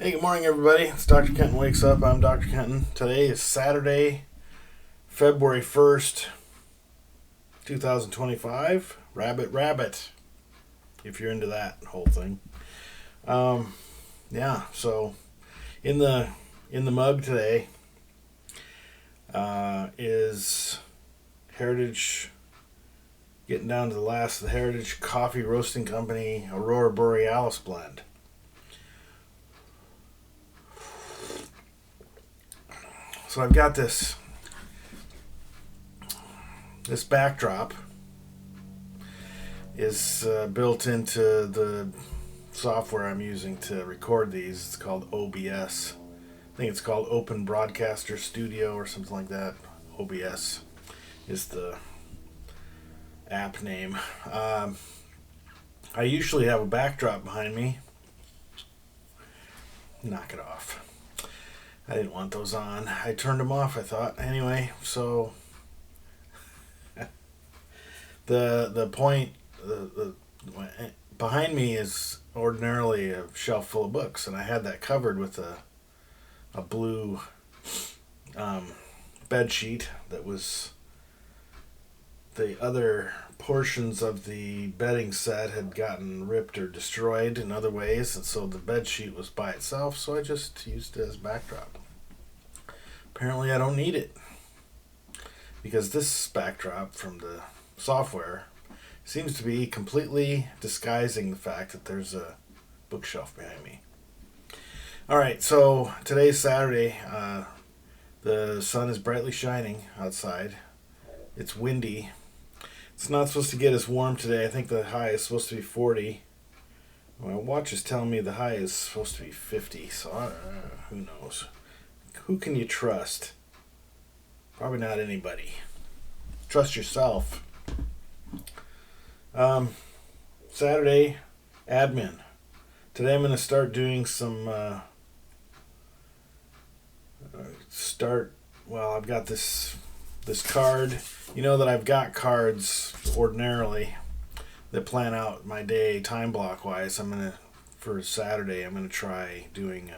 Hey, good morning, everybody. It's Dr. Kenton Wakes Up. I'm Dr. Kenton. Today is Saturday, February 1st, 2025. Rabbit, if you're into that whole thing. So in the mug today is Heritage, getting down to the last of the Heritage Coffee Roasting Company Aurora Borealis blend. So I've got this backdrop is built into the software I'm using to record these. It's called OBS. I think it's called Open Broadcaster Studio or something like that. OBS is the app name. I usually have a backdrop behind me. Knock it off. I didn't want those on. I turned them off, I thought. Anyway, so the point behind me is ordinarily a shelf full of books, and I had that covered with a blue bed sheet that was the other portions of the bedding set had gotten ripped or destroyed in other ways, and so the bed sheet was by itself, so I just used it as backdrop. Apparently I don't need it, because this backdrop from the software seems to be completely disguising the fact that there's a bookshelf behind me. Alright, so today's Saturday. The sun is brightly shining outside. It's windy. It's not supposed to get as warm today. I think the high is supposed to be 40. My watch is telling me the high is supposed to be 50, so who knows? Who can you trust? Probably not anybody. Trust yourself. Saturday, admin. Today I'm going to start doing some I've got this card. You know that I've got cards ordinarily that plan out my day time block wise. For Saturday, I'm going to try doing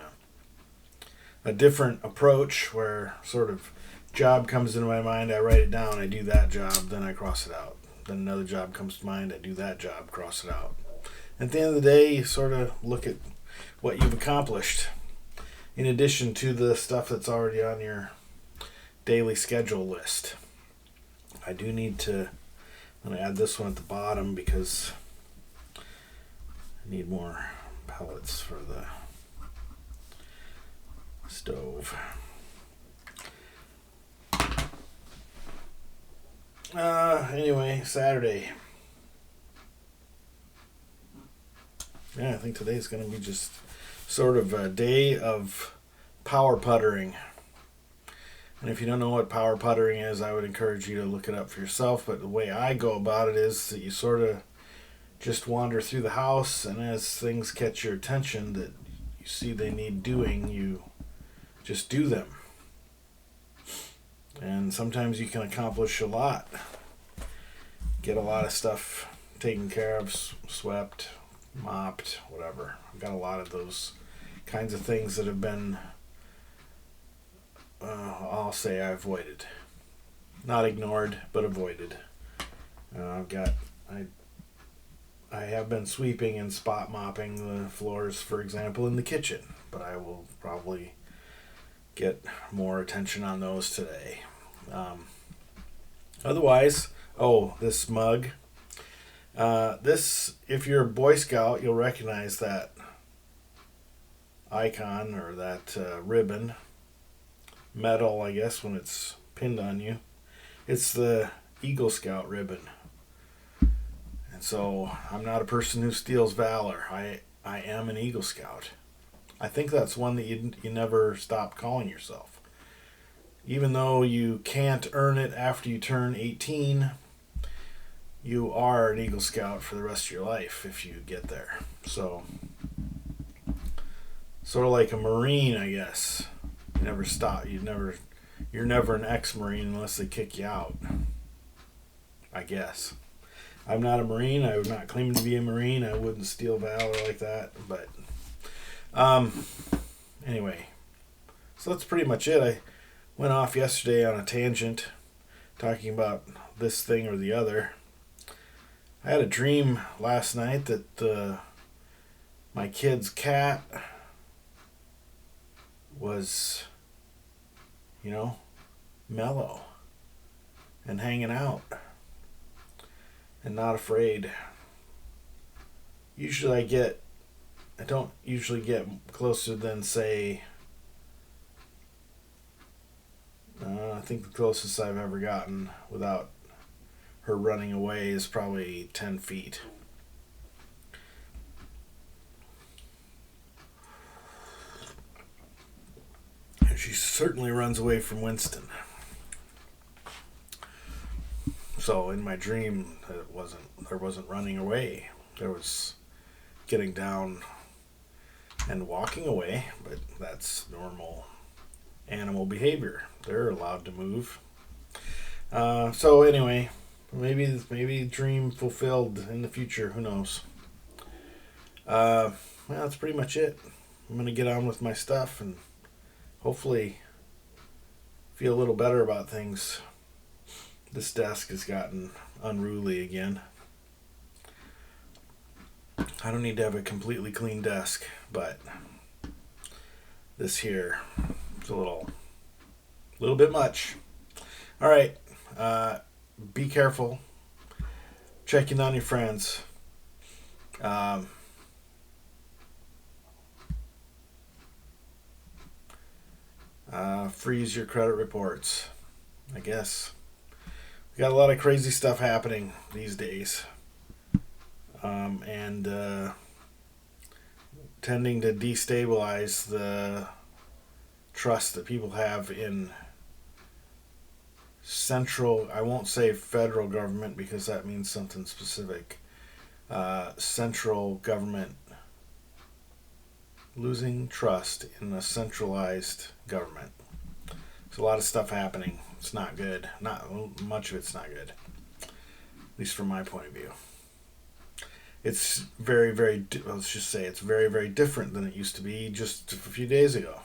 a different approach where sort of job comes into my mind, I write it down, I do that job, then I cross it out. Then another job comes to mind, I do that job, cross it out. At the end of the day, you sort of look at what you've accomplished in addition to the stuff that's already on your daily schedule list. I do need to add this one at the bottom because I need more pellets for the stove. Anyway, Saturday. Yeah, I think today's going to be just sort of a day of power puttering. And if you don't know what power puttering is, I would encourage you to look it up for yourself. But the way I go about it is that you sort of just wander through the house, and as things catch your attention that you see they need doing, you just do them. And sometimes you can accomplish a lot. Get a lot of stuff taken care of, swept, mopped, whatever. I've got a lot of those kinds of things that have been, I'll say I avoided. Not ignored, but avoided. I have been sweeping and spot mopping the floors, for example, in the kitchen, but I will probably get more attention on those today. Otherwise, this mug. If you're a Boy Scout, you'll recognize that icon or that ribbon. Metal, I guess, when it's pinned on you. It's the Eagle Scout ribbon. And so I'm not a person who steals valor. I am an Eagle Scout. I think that's one that you never stop calling yourself. Even though you can't earn it after you turn 18, you are an Eagle Scout for the rest of your life if you get there. So, sort of like a Marine, I guess. You never stop. You're never an ex-Marine unless they kick you out. I guess. I'm not a Marine. I'm not claiming to be a Marine. I wouldn't steal valor like that. But Anyway, so that's pretty much it. I went off yesterday on a tangent talking about this thing or the other. I had a dream last night that my kid's cat was, mellow and hanging out and not afraid. Usually I don't usually get closer than, say, I think the closest I've ever gotten without her running away is probably 10 feet. And she certainly runs away from Winston. So in my dream, there wasn't running away. There was getting down and walking away, but that's normal animal behavior. They're allowed to move. So anyway, maybe dream fulfilled in the future. Who knows? Well, that's pretty much it. I'm gonna get on with my stuff and hopefully feel a little better about things. This desk has gotten unruly again. I don't need to have a completely clean desk, but this here is a little bit much. All right, be careful. Check in on your friends. Freeze your credit reports, I guess. We got a lot of crazy stuff happening these days. And tending to destabilize the trust that people have in I won't say federal government because that means something specific, central government, losing trust in a centralized government. There's a lot of stuff happening. It's not good. Not much of it's not good, at least from my point of view. It's very, very, let's just say it's very, very different than it used to be just a few days ago.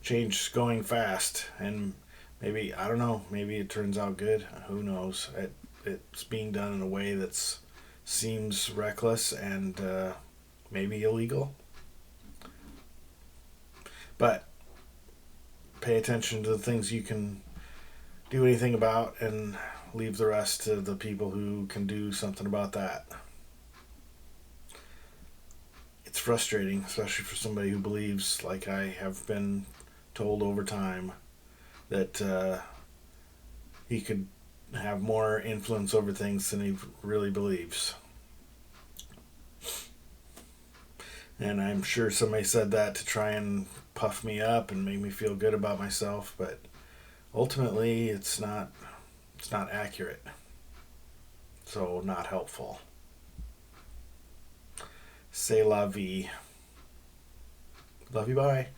Change is going fast, and maybe, I don't know, maybe it turns out good. Who knows? It's being done in a way that seems reckless and maybe illegal. But pay attention to the things you can do anything about and leave the rest to the people who can do something about that. It's frustrating, especially for somebody who believes, like I have been told over time, that he could have more influence over things than he really believes. And I'm sure somebody said that to try and puff me up and make me feel good about myself, but ultimately it's not accurate. So not helpful. C'est la vie. Love you, bye.